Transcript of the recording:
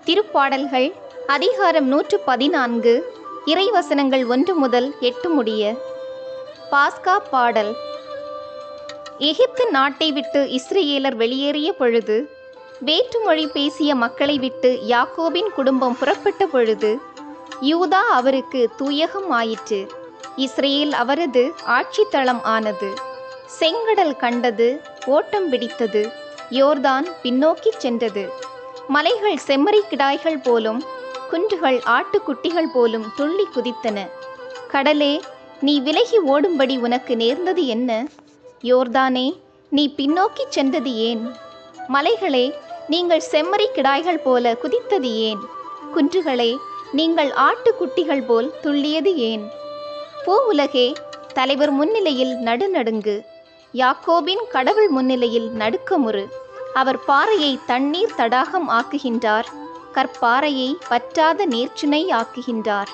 திருப்பாடல்கள் அதிகாரம் 114 இறைவசனங்கள் 1 முதல் 8 முடிய. பாஸ்கா பாடல். எகிப்து நாட்டை விட்டு இஸ்ரவேலர் வெளியேறிய பொழுது, வேற்றுமொழி பேசிய மக்களை விட்டு யாக்கோபின் குடும்பம் புறப்பட்ட பொழுது, யூதா அவருக்கு தூயகம் ஆயிற்று, இஸ்ரவேல் அவரது ஆட்சித்தளம் ஆனது. செங்கடல் கண்டது, ஓட்டம் பிடித்தது, யோர்தான் பின்னோக்கி சென்றது. மலைகள் செம்மறி கிடாய்கள் போலும், குன்றுகள் ஆட்டுக்குட்டிகள் போலும் துள்ளி குதித்தன. கடலே, நீ விலகி ஓடும்படி உனக்கு நேர்ந்தது என்ன? யோர்தானே, நீ பின்னோக்கி சென்றது ஏன்? மலைகளே, நீங்கள் செம்மறி கிடாய்கள் போல குதித்தது ஏன்? குன்றுகளே, நீங்கள் ஆட்டுக்குட்டிகள் போல் துள்ளியது ஏன்? பூ உலகே, தலைவர் முன்னிலையில் நடுநடுங்கு, யாக்கோபின் கடவுள் முன்னிலையில் நடுக்கமுறு. அவர் பாறையை தண்ணீர் தடாகம் ஆக்குகின்றார், கற்பாறையை வற்றாத நீர்ச்சுனை ஆக்குகின்றார்.